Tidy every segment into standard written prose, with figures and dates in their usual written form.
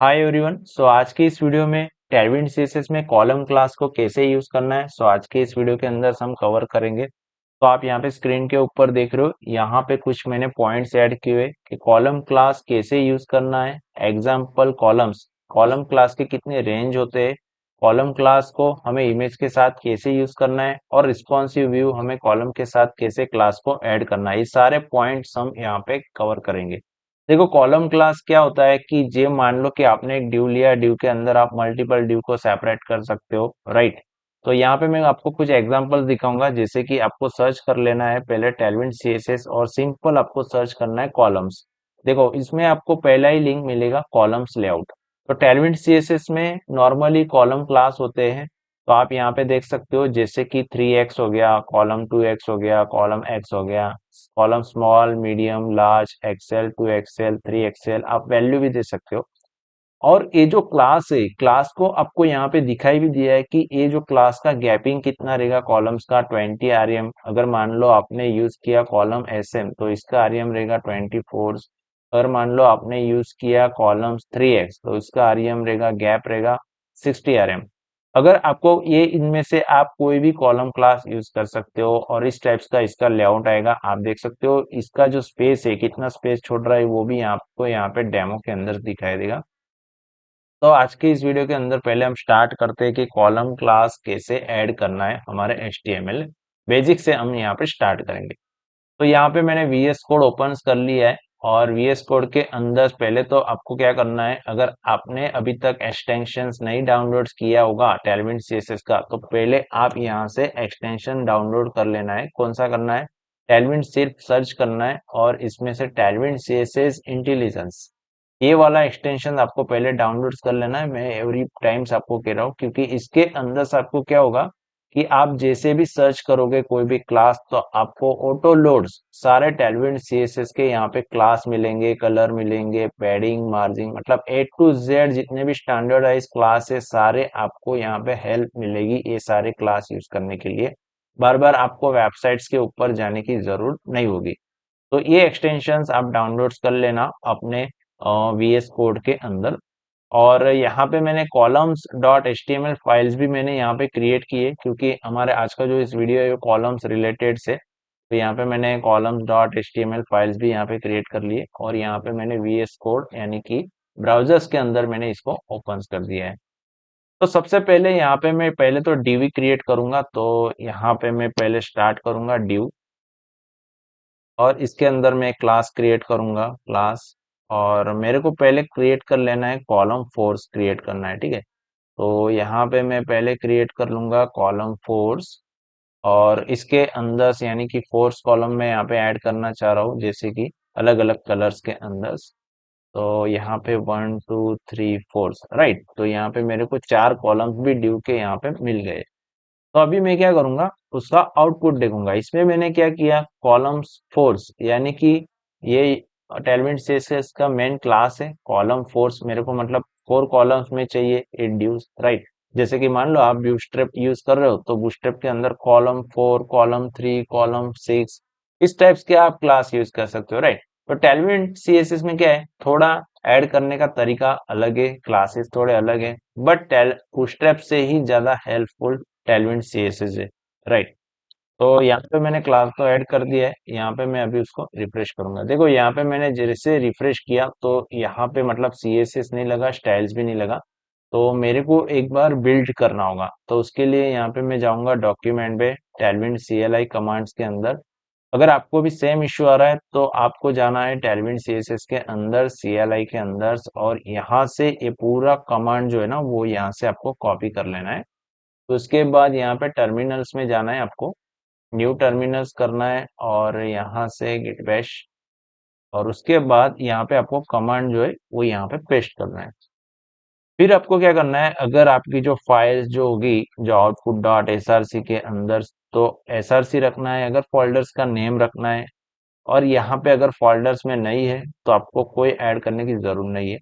Hi everyone. आज की इस वीडियो में टैलविंड सीएसएस में कॉलम क्लास को कैसे यूज करना है। आज के इस वीडियो के अंदर हम कवर करेंगे। तो आप यहाँ पे स्क्रीन के ऊपर देख रहे हो, यहाँ पे कुछ मैंने पॉइंट्स ऐड किए हुए कि कॉलम क्लास कैसे यूज करना है। एग्जाम्पल कॉलम्स, कॉलम क्लास के कितने रेंज होते हैं, कॉलम क्लास को हमें इमेज के साथ कैसे यूज करना है, और रिस्पॉन्सिव व्यू हमें कॉलम के साथ कैसे क्लास को ऐड करना है। ये सारे पॉइंट्स हम यहाँ पे कवर करेंगे। देखो, कॉलम क्लास क्या होता है कि जे मान लो कि आपने एक ड्यू लिया, ड्यू के अंदर आप मल्टीपल ड्यू को सेपरेट कर सकते हो, राइट। तो यहाँ पे मैं आपको कुछ एग्जांपल्स दिखाऊंगा, जैसे कि आपको सर्च कर लेना है पहले टैलविंड सीएसएस और सिंपल आपको सर्च करना है कॉलम्स। देखो, इसमें आपको पहला ही लिंक मिलेगा कॉलम्स लेआउट। तो टैलविंड सीएसएस में नॉर्मली कॉलम क्लास होते हैं। तो आप यहाँ पे देख सकते हो, जैसे कि 3x हो गया, कॉलम 2x हो गया, कॉलम x हो गया, column small, medium, large, XL, 2XL, 3XL, आप वैल्यू भी दे सकते हो। और ये जो क्लास है, क्लास को आपको यहाँ पे दिखाई भी दिया है कि ये जो क्लास का गैपिंग कितना रहेगा कॉलम्स का, 20 rem। अगर मान लो आपने यूज किया कॉलम SM तो इसका rem रहेगा 24। अगर मान लो आपने यूज किया कॉलम्स 3x तो इसका rem रहेगा, गैप रहेगा 60 rem। अगर आपको ये इनमें से आप कोई भी कॉलम क्लास यूज कर सकते हो, और इस टाइप्स का इसका लेआउट आएगा। आप देख सकते हो इसका जो स्पेस है, कितना स्पेस छोड़ रहा है, वो भी आपको यहाँ पे डेमो के अंदर दिखाई देगा। तो आज की इस वीडियो के अंदर पहले हम स्टार्ट करते हैं कि कॉलम क्लास कैसे ऐड करना है हमारे HTML बेसिक से। हम यहाँ पे स्टार्ट करेंगे। तो यहाँ पे मैंने VS कोड ओपन कर लिया है, और VS कोड के अंदर पहले तो आपको क्या करना है, अगर आपने अभी तक एक्सटेंशंस नहीं डाउनलोड किया होगा टैलविंड सीएसएस का, तो पहले आप यहाँ से एक्सटेंशन डाउनलोड कर लेना है। कौन सा करना है, टैलविंड सिर्फ सर्च करना है, और इसमें से टैलविंड सीएसएस इंटेलिजेंस, ये वाला एक्सटेंशन आपको पहले डाउनलोड कर लेना है। मैं एवरी टाइम्स आपको कह रहा हूँ, क्योंकि इसके अंदर से आपको क्या होगा कि आप जैसे भी सर्च करोगे कोई भी क्लास, तो आपको ऑटो लोड्स सारे टैलविंड सीएसएस के यहाँ पे क्लास मिलेंगे, कलर मिलेंगे, पैडिंग, मार्जिन, मतलब A to Z जितने भी स्टैंडर्डाइज क्लास है सारे आपको यहाँ पे हेल्प मिलेगी ये सारे क्लास यूज करने के लिए। बार बार आपको वेबसाइट्स के ऊपर जाने की जरूरत नहीं होगी। तो ये एक्सटेंशंस आप डाउनलोड कर लेना अपने VS कोड के अंदर। और यहाँ पे मैंने कॉलम्स डॉट HTML फाइल्स भी मैंने यहाँ पे क्रिएट किए, क्योंकि हमारे आज का जो इस वीडियो है वो कॉलम्स रिलेटेड से। तो यहाँ पे मैंने कॉलम्स डॉट HTML फाइल्स भी यहाँ पे क्रिएट कर लिए, और यहाँ पे मैंने VS कोड यानी कि ब्राउजर्स के अंदर मैंने इसको ओपन कर दिया है। तो सबसे पहले यहाँ पे मैं पहले तो div क्रिएट करूंगा। तो यहाँ पे मैं पहले स्टार्ट करूंगा div, और इसके अंदर मैं क्लास क्रिएट करूंगा, क्लास। और मेरे को पहले क्रिएट कर लेना है कॉलम फोर्स क्रिएट करना है, ठीक है। तो यहाँ पे मैं पहले क्रिएट कर लूंगा कॉलम फोर्स, और इसके अंदर से यानी कि फोर्स कॉलम में यहाँ पे ऐड करना चाह रहा हूँ, जैसे कि अलग अलग कलर्स के अंदर। तो यहाँ पे 1 2 3 4, राइट। तो यहाँ पे मेरे को 4 कॉलम्स भी ड्यू के यहाँ पे मिल गए। तो अभी मैं क्या करूंगा, उसका आउटपुट देखूंगा। इसमें मैंने क्या किया, कॉलम्स फोर्स यानी कि ये टैलविंड सीएसएस का मेन क्लास है। कॉलम फोर्स मेरे को मतलब 4 कॉलम्स में चाहिए इंड्यूस, राइट। जैसे कि मान लो आप बूटस्ट्रैप यूज कर रहे हो, तो बूटस्ट्रैप के अंदर कॉलम 4, कॉलम 3, कॉलम 6, इस टाइप्स के आप क्लास यूज कर सकते हो, राइट। तो टैलविंड सीएसएस में क्या है, थोड़ा ऐड करने का तरीका अलग है, क्लासेस थोड़े अलग है, बट बूटस्ट्रैप से ही ज्यादा हेल्पफुल टैलविंड सीएसएस है, राइट। तो यहाँ पे मैंने क्लास तो ऐड कर दिया है। यहाँ पे मैं अभी उसको रिफ्रेश करूंगा। देखो, यहाँ पे मैंने जैसे रिफ्रेश किया तो यहाँ पे मतलब सीएसएस नहीं लगा, स्टाइल्स भी नहीं लगा। तो मेरे को एक बार बिल्ड करना होगा। तो उसके लिए यहाँ पे मैं जाऊंगा डॉक्यूमेंट पे, टैलविंड CLI कमांड्स के अंदर। अगर आपको भी सेम इश्यू आ रहा है तो आपको जाना है टैलविंड सीएसएस के अंदर, CLI के अंदर, और यहाँ से ये पूरा कमांड जो है ना वो यहाँ से आपको कॉपी कर लेना है। तो उसके बाद यहाँ पे टर्मिनल्स में जाना है आपको, न्यू टर्मिनल्स करना है, और यहाँ से गिट बैश, और उसके बाद यहाँ पे आपको कमांड जो है वो यहाँ पे पेस्ट करना है। फिर आपको क्या करना है, अगर आपकी जो फाइल्स जो होगी, जो आउटपुट डॉट SRC के अंदर, तो SRC रखना है, अगर फोल्डर्स का नेम रखना है। और यहाँ पे अगर फोल्डर्स में नहीं है तो आपको कोई ऐड करने की जरूरत नहीं है।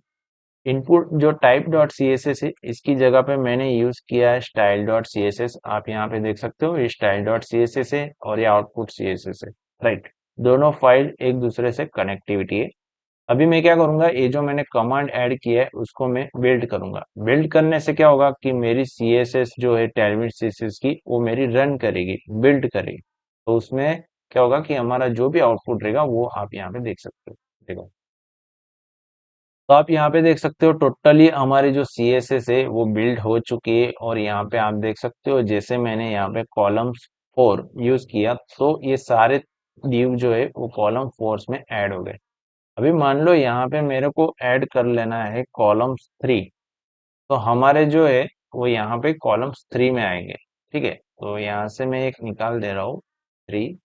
इनपुट जो टाइप डॉट CSS है, इसकी जगह पे मैंने यूज किया है स्टाइल डॉट CSS। आप यहाँ पे देख सकते हो, ये स्टाइल डॉट CSS है और ये आउटपुट CSS है, राइट। दोनों फाइल एक दूसरे से कनेक्टिविटी है। अभी मैं क्या करूंगा, ये जो मैंने कमांड ऐड किया है उसको मैं बिल्ड करूंगा। बिल्ड करने से क्या होगा कि मेरी सीएसएस जो है टैलविड सीएसएस की, वो मेरी रन करेगी, बिल्ड करेगी। तो उसमें क्या होगा कि हमारा जो भी आउटपुट रहेगा वो आप यहाँ पे देख सकते हो। देखो, तो आप यहाँ पे देख सकते हो टोटली हमारी जो सीएसएस है वो बिल्ड हो चुकी है। और यहाँ पे आप देख सकते हो जैसे मैंने यहाँ पे कॉलम्स 4 यूज किया तो ये सारे डिव जो है वो कॉलम 4 में ऐड हो गए। अभी मान लो यहाँ पे मेरे को ऐड कर लेना है कॉलम्स 3, तो हमारे जो है वो यहाँ पे कॉलम्स 3 में आएंगे। ठीक है, तो यहाँ से मैं एक निकाल दे रहा हूँ 3,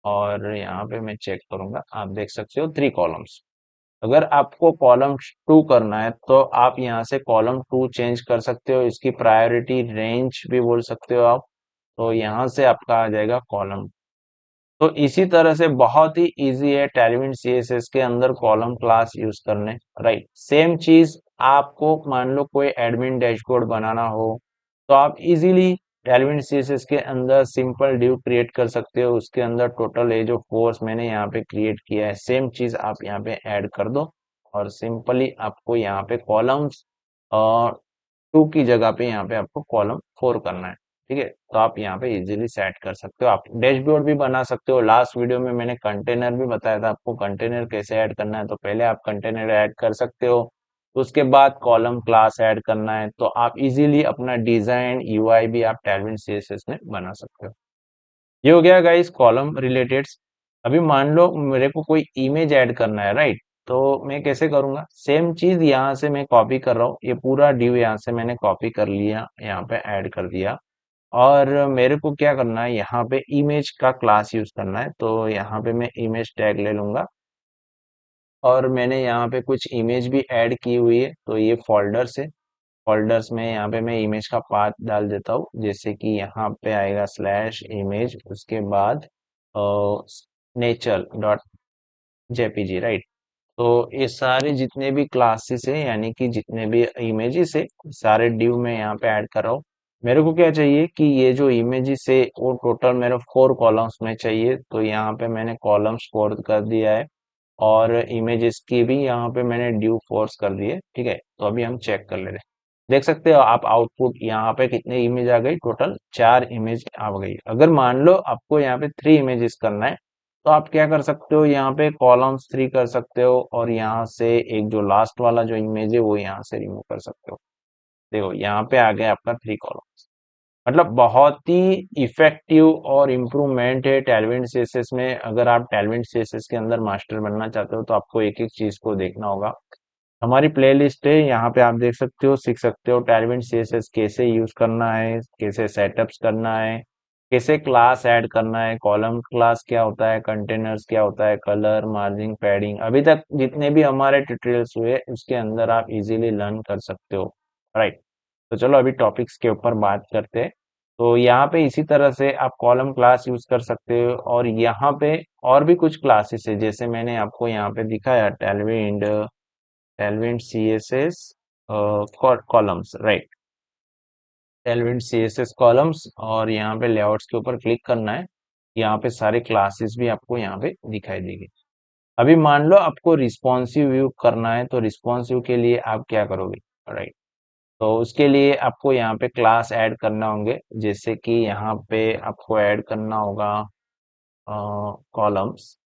और यहाँ पे मैं चेक करूंगा, आप देख सकते हो 3 कॉलम्स। अगर आपको कॉलम 2 करना है तो आप यहाँ से कॉलम 2 चेंज कर सकते हो, इसकी प्रायोरिटी रेंज भी बोल सकते हो आप। तो यहाँ से आपका आ जाएगा कॉलम। तो इसी तरह से बहुत ही इजी है टैलविड सीएसएस के अंदर कॉलम क्लास यूज करने। राइट, सेम चीज आपको मान लो कोई एडमिन डैशबोर्ड बनाना हो तो आप इजीली टैलविड सीएसएस के अंदर सिंपल डिव क्रिएट कर सकते हो। उसके अंदर टोटल ये जो फोर्स मैंने यहाँ पे क्रिएट किया है सेम चीज आप यहाँ पे ऐड कर दो, और सिंपली आपको यहाँ पे कॉलम्स 2 की जगह पे यहाँ पे आपको कॉलम 4 करना है। ठीक है, तो आप यहाँ पे इजीली सेट कर सकते हो। आप डैशबोर्ड भी बना सकते हो। लास्ट वीडियो में मैंने कंटेनर भी बताया था आपको कंटेनर कैसे ऐड करना है, तो पहले आप कंटेनर ऐड कर सकते हो, उसके बाद कॉलम क्लास ऐड करना है, तो आप इजीली अपना डिजाइन यूआई भी आप टैलविड सीएसएस में बना सकते हो। ये हो गया गाइस कॉलम रिलेटेड। अभी मान लो मेरे को कोई इमेज ऐड करना है, राइट, तो मैं कैसे करूंगा, सेम चीज यहाँ से मैं कॉपी कर रहा हूँ, ये पूरा ड्यू यहाँ से मैंने कॉपी कर लिया, यहाँ पे ऐड कर दिया। और मेरे को क्या करना है, यहाँ पे इमेज का क्लास यूज करना है, तो यहाँ पे मैं इमेज टैग ले लूंगा। और मैंने यहाँ पे कुछ इमेज भी ऐड की हुई है, तो ये फोल्डर्स है। फोल्डर्स में यहाँ पे मैं इमेज का पाथ डाल देता हूँ, जैसे कि यहाँ पे आएगा स्लैश इमेज, उसके बाद नेचर डॉट जेपीजी, राइट। तो ये सारे जितने भी क्लासेस है यानी कि जितने भी इमेजेस है सारे डिव में यहाँ पे ऐड कर रहा हूँ। मेरे को क्या चाहिए कि ये जो इमेजेस है वो टोटल मेरे 4 कॉलम्स में चाहिए, तो यहाँ पे मैंने कॉलम्स 4 कर दिया है। और इमेजेस की भी यहाँ पे मैंने ड्यू फोर्स कर दी है। ठीक है, तो अभी हम चेक कर ले रहे हैं। देख सकते हो आप आउटपुट यहाँ पे कितने इमेज आ गई, टोटल 4 इमेज आ गई। अगर मान लो आपको यहाँ पे 3 इमेजेस करना है तो आप क्या कर सकते हो, यहाँ पे कॉलम्स 3 कर सकते हो, और यहाँ से एक जो लास्ट वाला जो इमेज है वो यहाँ से रिमूव कर सकते हो। देखो यहाँ पे आ गया आपका 3 कॉलम्स। मतलब बहुत ही इफेक्टिव और इम्प्रूवमेंट है टैलविड सीएसएस में। अगर आप टैलविड सीएसएस के अंदर मास्टर बनना चाहते हो तो आपको एक एक चीज को देखना होगा। हमारी प्लेलिस्ट है, यहाँ पे आप देख सकते हो, सीख सकते हो टैलविड सीएसएस कैसे यूज करना है, कैसे सेटअप्स करना है, कैसे क्लास ऐड करना है, कॉलम क्लास क्या होता है, कंटेनर्स क्या होता है, कलर, मार्जिन, पैडिंग। अभी तक जितने भी हमारे ट्यूटोरियल्स हुए उसके अंदर आप इजीली लर्न कर सकते हो। राइट, तो चलो अभी टॉपिक्स के ऊपर बात करते हैं। तो यहाँ पे इसी तरह से आप कॉलम क्लास यूज कर सकते हो, और यहाँ पे और भी कुछ क्लासेस है, जैसे मैंने आपको यहाँ पे दिखाया Tailwind CSS columns, right, Tailwind CSS columns, और यहाँ पे लेआउट्स के ऊपर क्लिक करना है। यहाँ पे सारे क्लासेस भी आपको यहाँ पे दिखाई देंगे। अभी मान लो आपको रिस्पॉन्सिव व्यू करना है, तो रिस्पॉन्सिव के लिए आप क्या करोगे, राइट, तो उसके लिए आपको यहाँ पे क्लास ऐड करना होंगे, जैसे कि यहाँ पे आपको ऐड करना होगा कॉलम्स।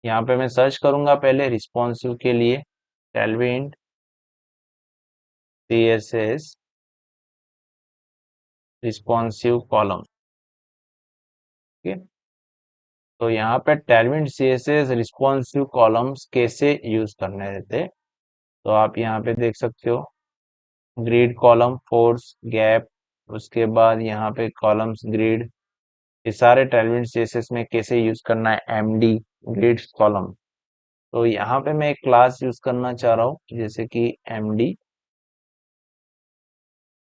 यहाँ पे मैं सर्च करूंगा पहले रिस्पॉन्सिव के लिए, टैलविड सीएसएस रिस्पॉन्सिव कॉलम। ठीक है, तो यहाँ पे टैलविड सीएसएस रिस्पॉन्सिव कॉलम्स कैसे यूज करने रहते, तो आप यहाँ पे देख सकते हो ग्रिड कॉलम, फोर्स, गैप, उसके बाद यहाँ पे कॉलम्स ग्रिड, ये सारे टैलविड सीएसएस में कैसे यूज करना है, एमडी ग्रिड कॉलम। तो यहाँ पे मैं एक क्लास यूज करना चाह रहा हूँ, जैसे कि एमडी।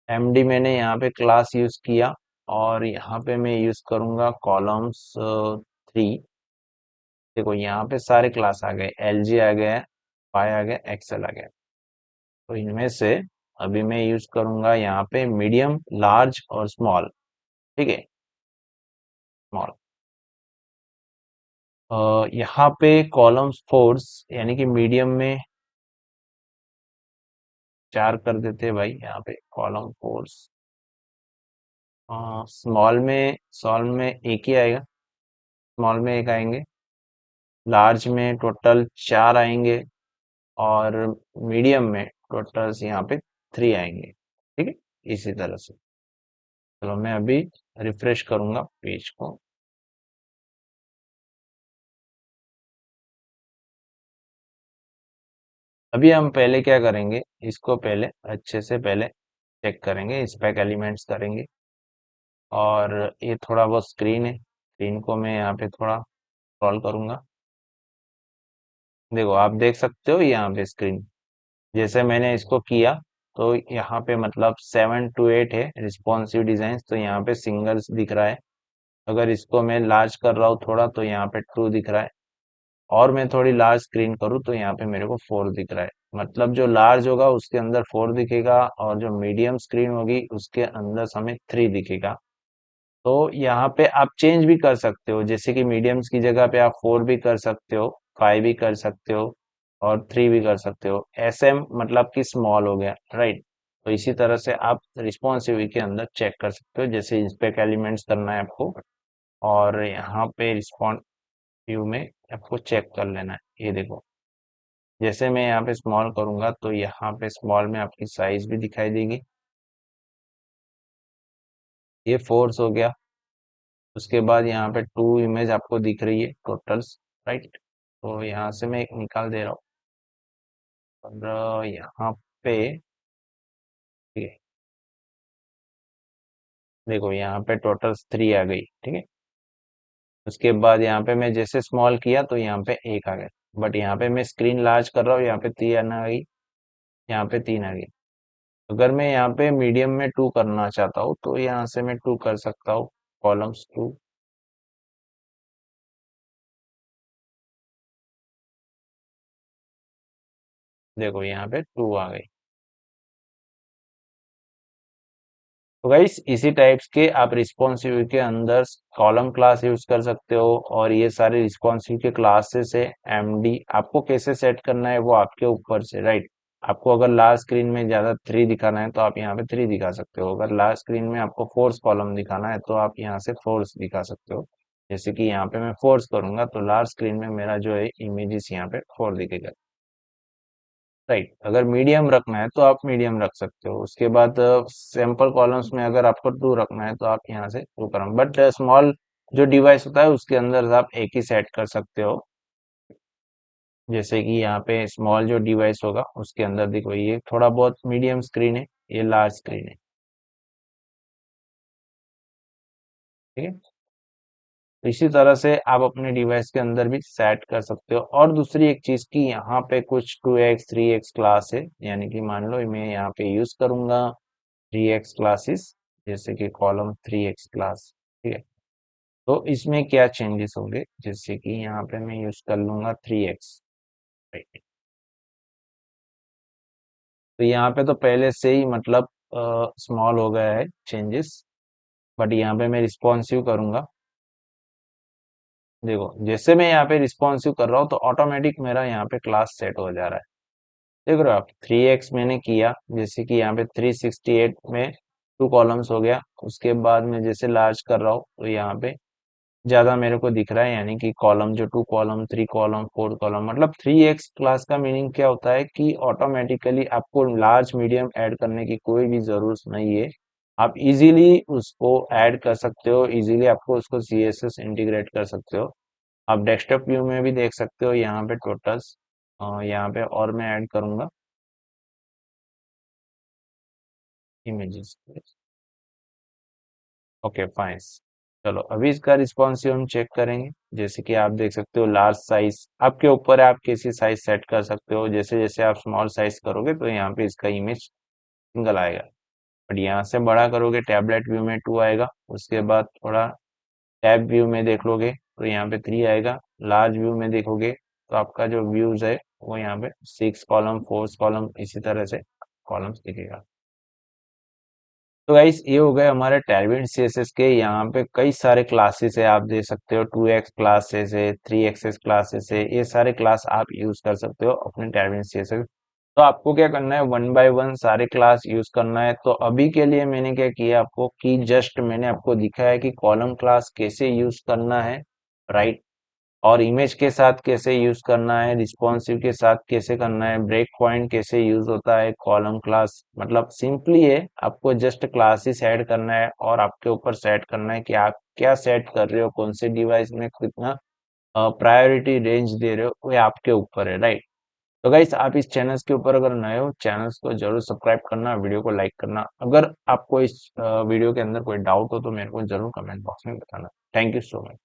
एमडी मैंने यहाँ पे क्लास यूज किया, और यहाँ पे मैं यूज करूंगा कॉलम्स 3। देखो यहाँ पे सारे क्लास आ गए, एलजी आ गया, पाई आ गया, एक्सेल आ गया। तो इनमें से अभी मैं यूज करूंगा यहाँ पे मीडियम, लार्ज और स्मॉल। ठीक है, स्मॉल। यहाँ पे कॉलम्स फोर्स यानी कि मीडियम में 4 कर देते हैं भाई। यहाँ पे कॉलम फोर्स स्मॉल में एक ही आएगा। स्मॉल में एक आएंगे, लार्ज में टोटल 4 आएंगे, और मीडियम में टोटल यहाँ पे 3 आएंगे। ठीक है, इसी तरह से। चलो मैं अभी रिफ्रेश करूंगा पेज को। अभी हम पहले क्या करेंगे, इसको पहले अच्छे से पहले चेक करेंगे, स्पेक एलिमेंट्स करेंगे। और ये थोड़ा बहुत स्क्रीन है, स्क्रीन को मैं यहाँ पे थोड़ा स्क्रॉल करूंगा। देखो आप देख सकते हो यहाँ पे स्क्रीन, जैसे मैंने इसको किया तो यहाँ पे मतलब 7 to 8 है रिस्पॉन्सिव डिजाइन, तो यहाँ पे सिंगल्स दिख रहा है। अगर इसको मैं लार्ज कर रहा हूँ थोड़ा, तो यहाँ पे 2 दिख रहा है। और मैं थोड़ी लार्ज स्क्रीन करूँ तो यहाँ पे मेरे को 4 दिख रहा है। मतलब जो लार्ज होगा उसके अंदर 4 दिखेगा, और जो मीडियम स्क्रीन होगी उसके अंदर हमें 3 दिखेगा। तो यहाँ पे आप चेंज भी कर सकते हो, जैसे कि मीडियम्स की जगह पे आप 4 भी कर सकते हो, 5 भी कर सकते हो, और 3 भी कर सकते हो। SM मतलब कि स्मॉल हो गया, राइट। तो इसी तरह से आप रिस्पॉन्सिव के अंदर चेक कर सकते हो, जैसे इंस्पेक्ट एलिमेंट्स करना है आपको, और यहाँ पे रिस्पॉन्स व्यू में आपको चेक कर लेना है। ये देखो, जैसे मैं यहाँ पे स्मॉल करूंगा तो यहाँ पे स्मॉल में आपकी साइज भी दिखाई देगी। ये फोर्स हो गया। उसके बाद यहाँ पे 2 इमेज आपको दिख रही है टोटल्स, राइट। तो यहाँ से मैं एक निकाल दे रहा हूँ, और यहाँ पे ठीक है, देखो यहाँ पे टोटल्स 3 आ गई, ठीक है। उसके बाद यहाँ पे मैं जैसे स्मॉल किया तो यहाँ पे एक आ गया, बट यहाँ पे मैं स्क्रीन लार्ज कर रहा हूँ, यहाँ पे 3 आ गई, यहाँ पे 3 आ गई। अगर मैं यहाँ पे मीडियम में 2 करना चाहता हूँ तो यहाँ से मैं 2 कर सकता हूँ, कॉलम्स 2। देखो यहाँ पे 2 आ गई। तो गाइस इसी टाइप्स के आप रिस्पॉन्सिव के अंदर कॉलम क्लास यूज कर सकते हो, और ये सारे रिस्पॉन्सिव के क्लासेस है। MD आपको कैसे सेट करना है वो आपके ऊपर से, राइट। आपको अगर लार्ज स्क्रीन में ज्यादा 3 दिखाना है तो आप यहाँ पे 3 दिखा सकते हो। अगर लार्ज स्क्रीन में आपको फोर्स कॉलम दिखाना है तो आप यहाँ से फोर्स दिखा सकते हो। जैसे कि यहाँ पे मैं फोर्स करूंगा तो लार्ज स्क्रीन में मेरा जो है इमेजेस यहाँ पे 4 दिखेगा, राइट। अगर मीडियम रखना है तो आप मीडियम रख सकते हो। उसके बाद सैंपल कॉलम्स में अगर आपको 2 रखना है तो आप यहाँ से 2 करो, बट स्मॉल जो डिवाइस होता है उसके अंदर आप एक ही सेट कर सकते हो। जैसे कि यहाँ पे स्मॉल जो डिवाइस होगा उसके अंदर देखो, ये थोड़ा बहुत मीडियम स्क्रीन है, ये लार्ज स्क्रीन है, ठीक है। तो इसी तरह से आप अपने डिवाइस के अंदर भी सेट कर सकते हो। और दूसरी एक चीज की यहाँ पे कुछ 2x 3x क्लास है, यानी कि मान लो मैं यहाँ पे यूज करूंगा 3x क्लासेस, जैसे कि कॉलम 3x क्लास, ठीक है। तो इसमें क्या चेंजेस होंगे, जैसे कि यहाँ पे मैं यूज कर लूंगा 3x, राइट। तो यहाँ पे तो पहले से ही मतलब स्मॉल हो गया है चेंजेस, बट यहाँ पे मैं रिस्पॉन्सिव करूंगा। देखो जैसे मैं यहाँ पे रिस्पॉन्सिव कर रहा हूँ तो ऑटोमेटिक मेरा यहाँ पे क्लास सेट हो जा रहा है। देख रहे हो आप, 3x मैंने किया, जैसे कि यहाँ पे 368 में 2 कॉलम्स हो गया। उसके बाद में जैसे लार्ज कर रहा हूँ तो यहाँ पे ज्यादा मेरे को दिख रहा है, यानी कि कॉलम जो 2 कॉलम 3 कॉलम 4 कॉलम, मतलब 3x क्लास का मीनिंग क्या होता है कि ऑटोमेटिकली आपको लार्ज मीडियम ऐड करने की कोई भी जरूरत नहीं है। आप इजीली उसको ऐड कर सकते हो, इजीली आपको उसको CSS इंटीग्रेट कर सकते हो। आप डेस्कटॉप व्यू में भी देख सकते हो यहाँ पे टोटल्स, यहाँ पे और मैं ऐड करूंगा इमेजेस। Okay fine. चलो अभी इसका रिस्पॉन्सिव हम चेक करेंगे। जैसे कि आप देख सकते हो लार्ज साइज आपके ऊपर है, आप कैसी साइज सेट कर सकते हो। जैसे जैसे आप स्मॉल साइज करोगे तो यहाँ पे इसका इमेज सिंगल आएगा, बट यहाँ से बड़ा करोगे टैबलेट व्यू में 2 आएगा। उसके बाद थोड़ा टैब व्यू में देख लोगे तो यहाँ पे 3 आएगा। लार्ज व्यू में देखोगे तो आपका जो व्यूज है वो यहाँ पे 6 कॉलम 4 कॉलम इसी तरह से कॉलम्स दिखेगा। तो गाइस ये हो गए हमारे टैलविंड सीएसएस के। यहाँ पे कई सारे क्लासेस है, आप देख सकते हो 2x क्लासेस है, 3xs क्लासेस है, ये सारे क्लास आप यूज कर सकते हो अपने टैलविंड सीएसएस। तो आपको क्या करना है, वन बाय वन सारे क्लास यूज करना है। तो अभी के लिए मैंने क्या किया आपको कि जस्ट मैंने आपको दिखाया है कि कॉलम क्लास कैसे यूज करना है, राइट। और इमेज के साथ कैसे यूज करना है, रिस्पॉन्सिव के साथ कैसे करना है, ब्रेक पॉइंट कैसे यूज होता है, कॉलम क्लास मतलब सिंपली है, आपको जस्ट क्लासेस ऐड करना है और आपके ऊपर सेट करना है कि आप क्या सेट कर रहे हो, कौन से डिवाइस में कितना प्रायोरिटी रेंज दे रहे हो, वो आपके ऊपर है, राइट। तो गाइस आप इस चैनल के ऊपर अगर नए हो, चैनल को जरूर सब्सक्राइब करना, वीडियो को लाइक करना। अगर आपको इस वीडियो के अंदर कोई डाउट हो तो मेरे को जरूर कमेंट बॉक्स में बताना। Thank you so much.